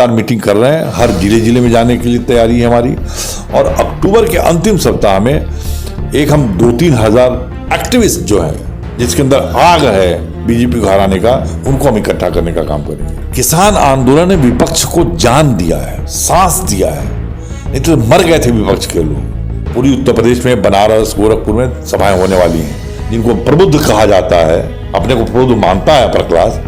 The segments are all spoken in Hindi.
लगातार मीटिंग कर रहे हैं, हर जिले में जाने के लिए तैयारी है हमारी। और अक्टूबर के अंतिम सप्ताह में एक हम 2-3 हज़ार एक्टिविस्ट जो हैं, जिसके अंदर आग है बीजेपी को हराने का, उनको हम इकट्ठा करने का काम करेंगे। किसान आंदोलन ने विपक्ष को जान दिया है, सांस दिया है, नहीं तो मर गए थे विपक्ष के लोग। पूरी उत्तर प्रदेश में, बनारस, गोरखपुर में सभाएं होने वाली हैं। जिनको प्रबुद्ध कहा जाता है, अपने को प्रबुद्ध मानता है अपर क्लास,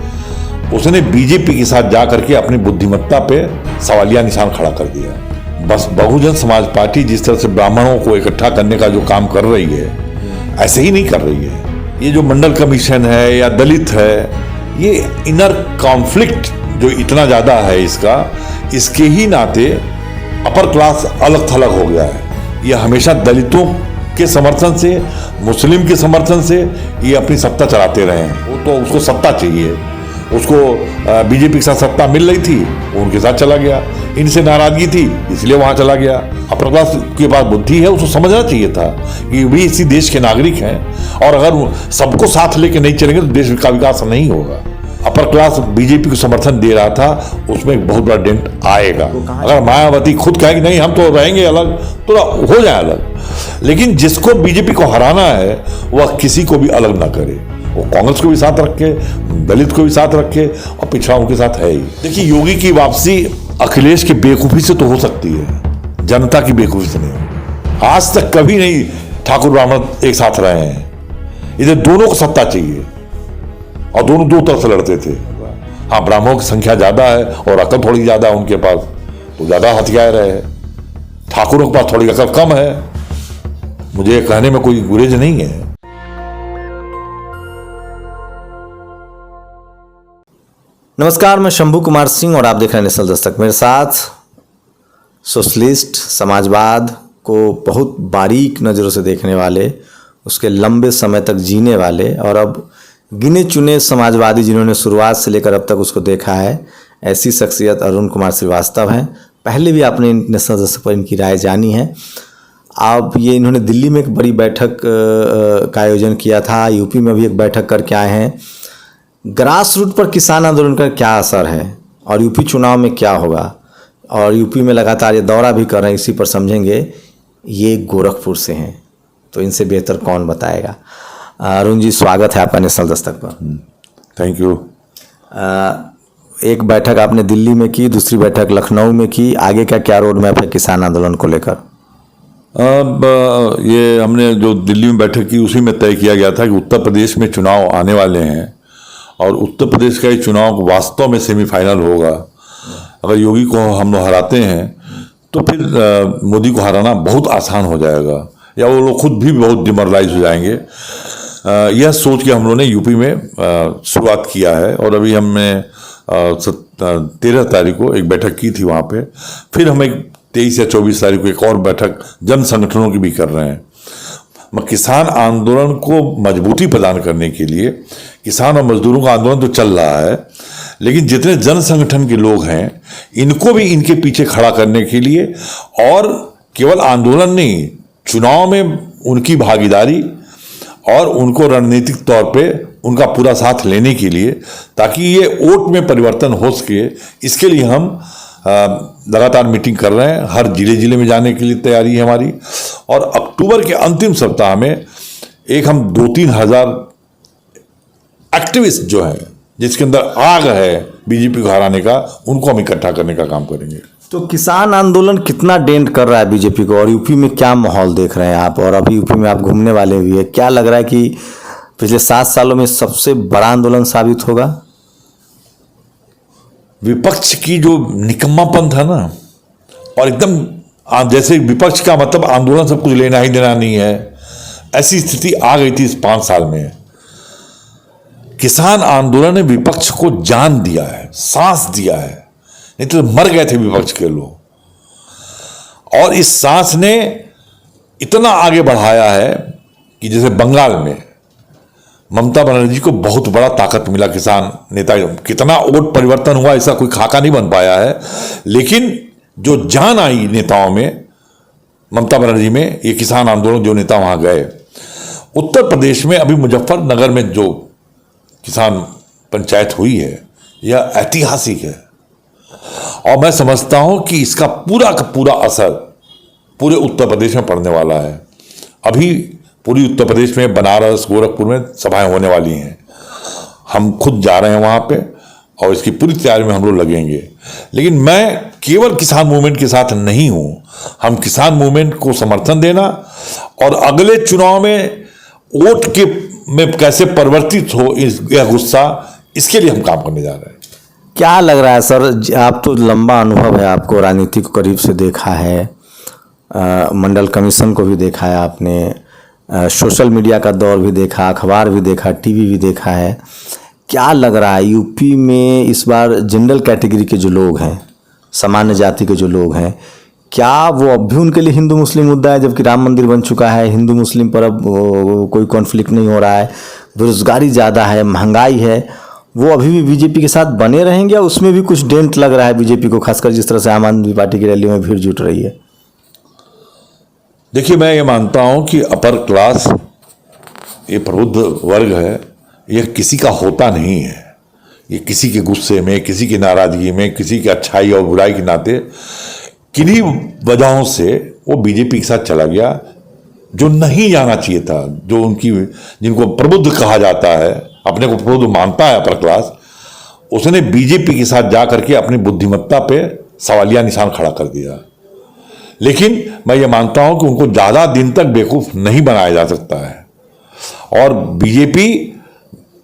उसने बीजेपी के साथ जाकर के अपनी बुद्धिमत्ता पे सवालिया निशान खड़ा कर दिया। बस बहुजन समाज पार्टी जिस तरह से ब्राह्मणों को इकट्ठा करने का जो काम कर रही है, ऐसे ही नहीं कर रही है। ये जो मंडल कमीशन है या दलित है, ये इनर कॉन्फ्लिक्ट जो इतना ज्यादा है इसके ही नाते अपर क्लास अलग थलग हो गया है। ये हमेशा दलितों के समर्थन से, मुस्लिम के समर्थन से ये अपनी सत्ता चलाते रहे हैं। वो तो उसको सत्ता चाहिए, उसको बीजेपी के साथ सत्ता मिल रही थी, वो उनके साथ चला गया। इनसे नाराजगी थी इसलिए वहां चला गया। अपर क्लास के पास बुद्धि है, उसको समझना चाहिए था कि भी इसी देश के नागरिक हैं, और अगर सबको साथ लेके नहीं चलेंगे तो देश का विकास नहीं होगा। अपर क्लास बीजेपी को समर्थन दे रहा था, उसमें एक बहुत बड़ा डेंट आएगा। अगर मायावती खुद कहेगी नहीं हम तो रहेंगे अलग, तो हो जाए अलग। लेकिन जिसको बीजेपी को हराना है वह किसी को भी अलग ना करे। वो कांग्रेस को भी साथ रखे, दलित को भी साथ रखे, और पिछड़ाओं के साथ है ही। देखिए, योगी की वापसी अखिलेश की बेवकूफी से तो हो सकती है, जनता की बेवकूफी से नहीं। आज तक कभी नहीं ठाकुर ब्राह्मण एक साथ रहे हैं। इधर दोनों को सत्ता चाहिए, और दोनों दो तरफ से लड़ते थे। हाँ, ब्राह्मणों की संख्या ज्यादा है और अकल थोड़ी ज्यादा है उनके पास, तो ज्यादा हथियार है। ठाकुरों के पास थोड़ी अकल कम है। मुझे कहने में कोई गुरेज नहीं है। नमस्कार, मैं शंभू कुमार सिंह और आप देख रहे हैं नेशनल दस्तक। मेरे साथ सोशलिस्ट, समाजवाद को बहुत बारीक नज़रों से देखने वाले, उसके लंबे समय तक जीने वाले और अब गिने चुने समाजवादी जिन्होंने शुरुआत से लेकर अब तक उसको देखा है, ऐसी शख्सियत अरुण कुमार श्रीवास्तव हैं। पहले भी आपने नेशनल दस्तक पर इनकी राय जानी है। अब ये इन्होंने दिल्ली में एक बड़ी बैठक का आयोजन किया था, यूपी में भी एक बैठक करके आए हैं। ग्रास रूट पर किसान आंदोलन का क्या असर है और यूपी चुनाव में क्या होगा, और यूपी में लगातार ये दौरा भी कर रहे हैं, इसी पर समझेंगे। ये गोरखपुर से हैं, तो इनसे बेहतर कौन बताएगा। अरुण जी, स्वागत है आपका नेशनल दस्तक पर। Thank you. एक बैठक आपने दिल्ली में की, दूसरी बैठक लखनऊ में की। आगे का क्या रोड मैप है किसान आंदोलन को लेकर? अब ये हमने जो दिल्ली में बैठक की उसी में तय किया गया था कि उत्तर प्रदेश में चुनाव आने वाले हैं, और उत्तर प्रदेश का ये चुनाव वास्तव में सेमीफाइनल होगा। अगर योगी को हम लोग हराते हैं तो फिर मोदी को हराना बहुत आसान हो जाएगा, या वो लोग खुद भी बहुत डिमोरलाइज हो जाएंगे। यह सोच के हम लोगों ने यूपी में शुरुआत किया है, और अभी हमने 13 तारीख को एक बैठक की थी वहाँ पे। फिर हम एक 23 या 24 तारीख को एक और बैठक जन संगठनों की भी कर रहे हैं। किसान आंदोलन को मजबूती प्रदान करने के लिए, किसान और मजदूरों का आंदोलन तो चल रहा है, लेकिन जितने जन संगठन के लोग हैं इनको भी इनके पीछे खड़ा करने के लिए, और केवल आंदोलन नहीं, चुनाव में उनकी भागीदारी और उनको रणनीतिक तौर पे उनका पूरा साथ लेने के लिए, ताकि ये वोट में परिवर्तन हो सके, इसके लिए हम लगातार मीटिंग कर रहे हैं। हर जिले में जाने के लिए तैयारी है हमारी। और अक्टूबर के अंतिम सप्ताह में एक हम 2-3 हज़ार एक्टिविस्ट जो हैं, जिसके अंदर आग है बीजेपी को हराने का, उनको हम इकट्ठा करने का काम करेंगे। तो किसान आंदोलन कितना डेंट कर रहा है बीजेपी को, और यूपी में क्या माहौल देख रहे हैं आप? और अभी यूपी में आप घूमने वाले भी है, क्या लग रहा है कि पिछले 7 सालों में सबसे बड़ा आंदोलन साबित होगा? विपक्ष की जो निकम्मापन था ना, और एकदम जैसे विपक्ष का मतलब आंदोलन से कुछ लेना ही देना नहीं है, ऐसी स्थिति आ गई थी इस 5 साल में। किसान आंदोलन ने विपक्ष को जान दिया है, सांस दिया है, नहीं तो मर गए थे विपक्ष के लोग। और इस सांस ने इतना आगे बढ़ाया है कि जैसे बंगाल में ममता बनर्जी को बहुत बड़ा ताकत मिला किसान नेता। कितना वोट परिवर्तन हुआ ऐसा कोई खाका नहीं बन पाया है, लेकिन जो जान आई नेताओं में, ममता बनर्जी में, ये किसान आंदोलन जो नेता वहां गए। उत्तर प्रदेश में अभी मुजफ्फरनगर में जो किसान पंचायत हुई है, यह ऐतिहासिक है। और मैं समझता हूं कि इसका पूरा का पूरा असर पूरे उत्तर प्रदेश में पड़ने वाला है। अभी पूरी उत्तर प्रदेश में बनारस, गोरखपुर में सभाएं होने वाली हैं। हम खुद जा रहे हैं वहां पे और इसकी पूरी तैयारी में हम लोग लगेंगे। लेकिन मैं केवल किसान मूवमेंट के साथ नहीं हूं। हम किसान मूवमेंट को समर्थन देना और अगले चुनाव में वोट के में कैसे परिवर्तित हो यह गुस्सा, इसके लिए हम काम करने जा रहे हैं। क्या लग रहा है सर, आप तो लंबा अनुभव है, आपको राजनीति को करीब से देखा है, मंडल कमीशन को भी देखा है आपने, सोशल मीडिया का दौर भी देखा, अखबार भी देखा, टीवी भी देखा है। क्या लग रहा है यूपी में इस बार जनरल कैटेगरी के जो लोग हैं, सामान्य जाति के जो लोग हैं, क्या वो अब भी उनके लिए हिंदू मुस्लिम मुद्दा है? जबकि राम मंदिर बन चुका है, हिंदू मुस्लिम पर अब कोई कॉन्फ्लिक्ट नहीं हो रहा है, बेरोजगारी ज़्यादा है, महंगाई है, वो अभी भी बीजेपी के साथ बने रहेंगे या उसमें भी कुछ डेंट लग रहा है बीजेपी को, खासकर जिस तरह से आम आदमी पार्टी की रैली में भीड़ जुट रही है? देखिए, मैं ये मानता हूं कि अपर क्लास, ये प्रबुद्ध वर्ग है, यह किसी का होता नहीं है। ये किसी के गुस्से में, किसी की नाराजगी में, किसी की अच्छाई और बुराई के नाते किन्हीं वजहों से वो बीजेपी के साथ चला गया, जो नहीं जाना चाहिए था। जो उनकी, जिनको प्रबुद्ध कहा जाता है, अपने को प्रबुद्ध मानता है अपर क्लास, उसने बीजेपी के साथ जा करके अपनी बुद्धिमत्ता पे सवालिया निशान खड़ा कर दिया। लेकिन मैं ये मानता हूं कि उनको ज्यादा दिन तक बेवकूफ नहीं बनाया जा सकता है और बीजेपी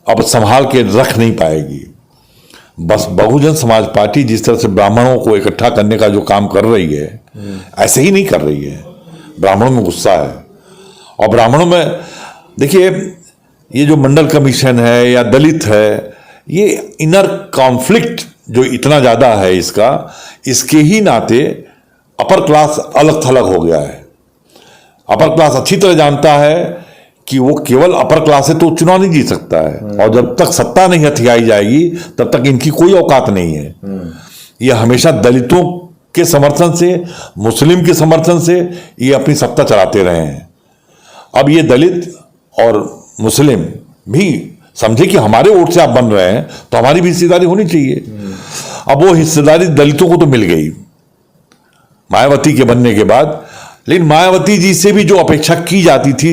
अब संभाल के रख नहीं पाएगी। बस बहुजन समाज पार्टी जिस तरह से ब्राह्मणों को इकट्ठा करने का जो काम कर रही है, ऐसे ही नहीं कर रही है। ब्राह्मणों में गुस्सा है और ब्राह्मणों में, देखिए, ये जो मंडल कमीशन है या दलित है, ये इनर कॉन्फ्लिक्ट जो इतना ज्यादा है इसके ही नाते अपर क्लास अलग थलग हो गया है। अपर क्लास अच्छी तरह जानता है कि वो केवल अपर क्लास से तो चुनाव नहीं जीत सकता है और जब तक सत्ता नहीं हथियाई जाएगी तब तक इनकी कोई औकात नहीं है। ये हमेशा दलितों के समर्थन से, मुस्लिम के समर्थन से ये अपनी सत्ता चलाते रहे हैं। अब ये दलित और मुस्लिम भी समझे कि हमारे वोट से आप बन रहे हैं तो हमारी भी हिस्सेदारी होनी चाहिए। अब वो हिस्सेदारी दलितों को तो मिल गई मायावती के बनने के बाद, लेकिन मायावती जी से भी जो अपेक्षा की जाती थी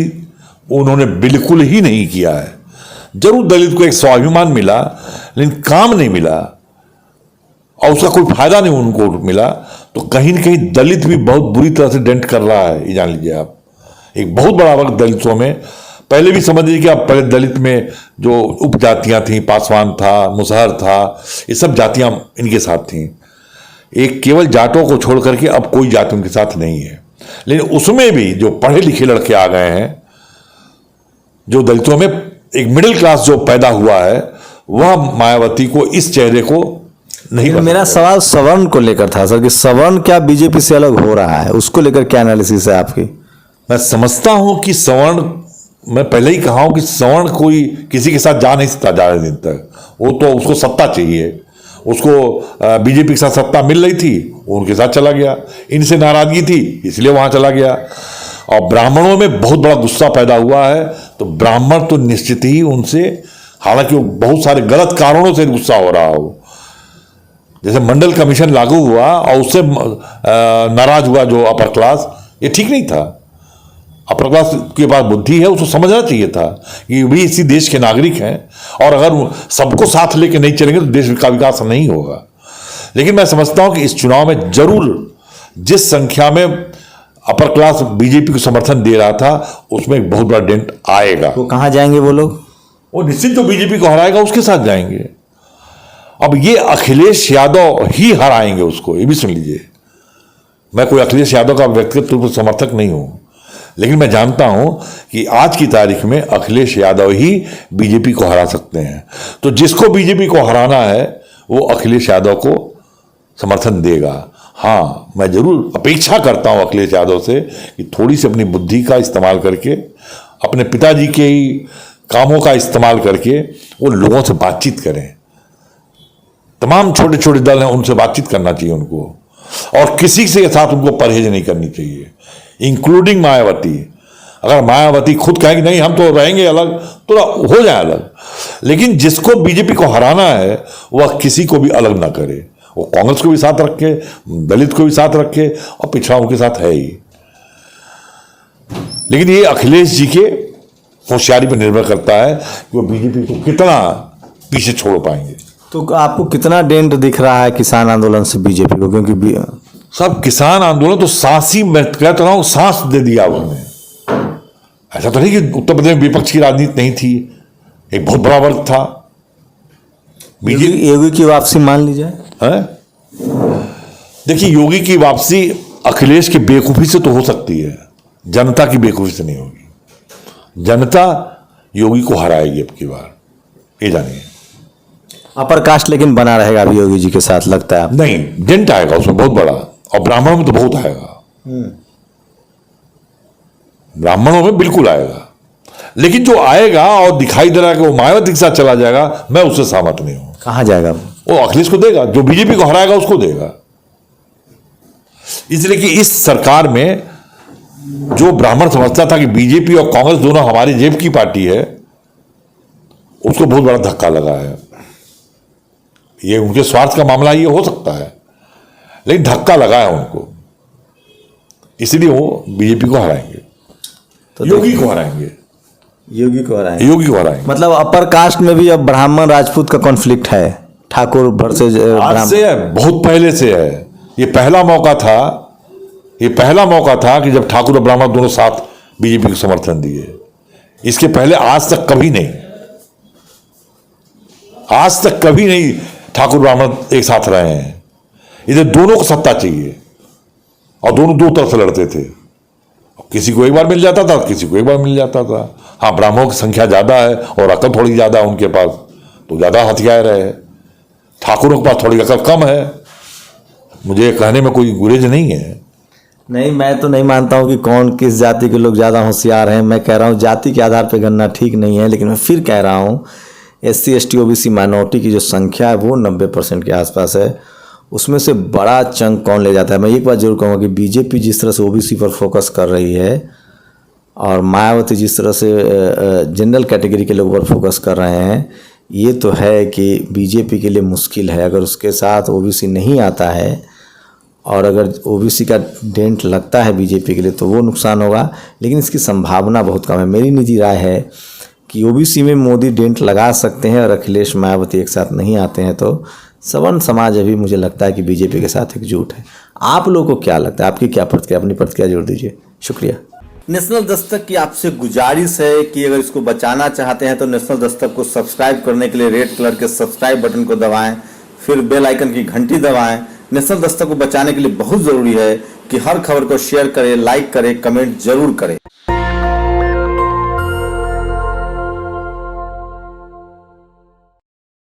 उन्होंने बिल्कुल ही नहीं किया है। जरूर दलित को एक स्वाभिमान मिला, लेकिन काम नहीं मिला और उसका कोई फायदा नहीं उनको मिला। तो कहीं ना कहीं दलित भी बहुत बुरी तरह से डेंट कर रहा है, ये जान लीजिए आप। एक बहुत बड़ा वर्ग दलितों में, पहले भी समझ लीजिए कि आप पहले दलित में जो उपजातियां थी, पासवान था, मुसहर था, ये सब जातियां इनके साथ थी। एक केवल जाटों को छोड़ करके अब कोई जाति उनके साथ नहीं है। लेकिन उसमें भी जो पढ़े लिखे लड़के आ गए हैं, जो दलितों में एक मिडिल क्लास जो पैदा हुआ है, वह मायावती को, इस चेहरे को नहीं। मेरा सवाल सवर्ण को लेकर था सर, कि सवर्ण क्या बीजेपी से अलग हो रहा है, उसको लेकर क्या एनालिसिस है आपकी? मैं समझता हूं कि सवर्ण, मैं पहले ही कहा हूं कि सवर्ण कोई किसी के साथ जा नहीं सकता ज्यादा दिन तक। वो तो उसको सत्ता चाहिए, उसको बीजेपी के साथ सत्ता मिल रही थी, वो उनके साथ चला गया। इनसे नाराजगी थी इसलिए वहां चला गया। और ब्राह्मणों में बहुत बड़ा गुस्सा पैदा हुआ है, तो ब्राह्मण तो निश्चित ही उनसे, हालांकि वो बहुत सारे गलत कारणों से गुस्सा हो रहा हो, जैसे मंडल कमीशन लागू हुआ और उससे नाराज हुआ जो अपर क्लास, ये ठीक नहीं था। अपर क्लास के पास बुद्धि है, उसको समझना चाहिए था कि भी इसी देश के नागरिक हैं और अगर सबको साथ लेके नहीं चलेंगे तो देश का विकास नहीं होगा। लेकिन मैं समझता हूं कि इस चुनाव में जरूर जिस संख्या में अपर क्लास बीजेपी को समर्थन दे रहा था, उसमें एक बहुत बड़ा डेंट आएगा। वो कहां जाएंगे वो लोग? वो निश्चित जो बीजेपी को हराएगा उसके साथ जाएंगे। अब ये अखिलेश यादव ही हराएंगे उसको, ये भी सुन लीजिए। मैं कोई अखिलेश यादव का व्यक्तिगत रूप से समर्थक नहीं हूं, लेकिन मैं जानता हूं कि आज की तारीख में अखिलेश यादव ही बीजेपी को हरा सकते हैं। तो जिसको बीजेपी को हराना है वो अखिलेश यादव को समर्थन देगा। हाँ, मैं जरूर अपेक्षा करता हूं अखिलेश यादव से कि थोड़ी सी अपनी बुद्धि का इस्तेमाल करके, अपने पिताजी के ही कामों का इस्तेमाल करके वो लोगों से बातचीत करें। तमाम छोटे छोटे दल हैं, उनसे बातचीत करना चाहिए उनको, और किसी के साथ उनको परहेज नहीं करनी चाहिए, इंक्लूडिंग मायावती। अगर मायावती खुद कहेंगे नहीं हम तो रहेंगे अलग, तो हो जाए अलग, लेकिन जिसको बीजेपी को हराना है वह किसी को भी अलग ना करे, वो कांग्रेस को भी साथ रखे, दलित को भी साथ रखे और पिछड़ाओं के साथ है ही। लेकिन ये अखिलेश जी के होशियारी पर निर्भर करता है कि वो बीजेपी को कितना पीछे छोड़ पाएंगे। तो आपको कितना डेंट दिख रहा है किसान आंदोलन से बीजेपी को? क्योंकि सब किसान आंदोलन तो सांस ही, मैं कहता रहा हूं, सांस दे दिया उन्होंने। ऐसा तो नहीं कि उत्तर प्रदेश में विपक्ष की राजनीति नहीं थी, एक बहुत बड़ा वर्ग था। योगी की वापसी मान लीजिए है, देखिए योगी की वापसी अखिलेश की बेवकूफी से तो हो सकती है, जनता की बेवकूफी से नहीं होगी। जनता योगी को हराएगी अब की बार, ये जानिए। अपर कास्ट लेकिन बना रहेगा अभी योगी जी के साथ, लगता है? नहीं, डेंट आएगा उसमें बहुत बड़ा, और ब्राह्मणों में तो बहुत आएगा, ब्राह्मणों में बिल्कुल आएगा। लेकिन जो आएगा और दिखाई दे रहा है कि वो मायावती के साथ चला जाएगा, मैं उससे सहमत नहीं हूं। कहां जाएगा वो? अखिलेश को देगा, जो बीजेपी को हराएगा उसको देगा। इसलिए कि इस सरकार में जो ब्राह्मण समझता था कि बीजेपी और कांग्रेस दोनों हमारी जेब की पार्टी है, उसको बहुत बड़ा धक्का लगा है। ये उनके स्वार्थ का मामला ये हो सकता है, लेकिन धक्का लगा है उनको, इसलिए वो बीजेपी को हराएंगे, तो योगी को हराएंगे, योगी को हराएंगे, योगी को हराएंगे। मतलब अपर कास्ट में भी अब ब्राह्मण राजपूत का कॉन्फ्लिक्ट है, ठाकुर वर्सेज आज से है, बहुत पहले से है। ये पहला मौका था, ये पहला मौका था कि जब ठाकुर और ब्राह्मण दोनों साथ बीजेपी को समर्थन दिए। इसके पहले आज तक कभी नहीं, आज तक कभी नहीं ठाकुर ब्राह्मण एक साथ रहे हैं। इधर दोनों को सत्ता चाहिए और दोनों दो तरफ से लड़ते थे। किसी को एक बार मिल जाता था, किसी को एक बार मिल जाता था। हाँ, ब्राह्मणों की संख्या ज्यादा है और अकल थोड़ी ज्यादा है उनके पास, तो ज्यादा हथियार है। ठाकुरों के पास थोड़ी अकल कम है। मुझे कहने में कोई गुरेज नहीं है। नहीं, मैं तो नहीं मानता हूं कि कौन किस जाति के लोग ज़्यादा होशियार हैं। मैं कह रहा हूं जाति के आधार पर गणना ठीक नहीं है, लेकिन मैं फिर कह रहा हूं SC ST OBC माइनॉरिटी की जो संख्या है वो 90% के आसपास है। उसमें से बड़ा चंक कौन ले जाता है? मैं एक बात जरूर कहूँगा कि बीजेपी जिस तरह से OBC पर फोकस कर रही है और मायावती जिस तरह से जनरल कैटेगरी के लोगों पर फोकस कर रहे हैं, ये तो है कि बीजेपी के लिए मुश्किल है। अगर उसके साथ OBC नहीं आता है और अगर OBC का डेंट लगता है बीजेपी के लिए तो वो नुकसान होगा, लेकिन इसकी संभावना बहुत कम है। मेरी निजी राय है कि OBC में मोदी डेंट लगा सकते हैं और अखिलेश मायावती एक साथ नहीं आते हैं तो सवर्ण समाज अभी मुझे लगता है कि बीजेपी के साथ एकजुट है। आप लोगों को क्या लगता है? आपकी क्या प्रतिक्रिया? अपनी प्रतिक्रिया जोड़ दीजिए। शुक्रिया। नेशनल दस्तक की आपसे गुजारिश है कि अगर इसको बचाना चाहते हैं तो नेशनल दस्तक को सब्सक्राइब करने के लिए रेड कलर के सब्सक्राइब बटन को दबाएं, फिर बेल आइकन की घंटी दबाएं। नेशनल दस्तक को बचाने के लिए बहुत ज़रूरी है कि हर खबर को शेयर करें, लाइक करें, कमेंट जरूर करें।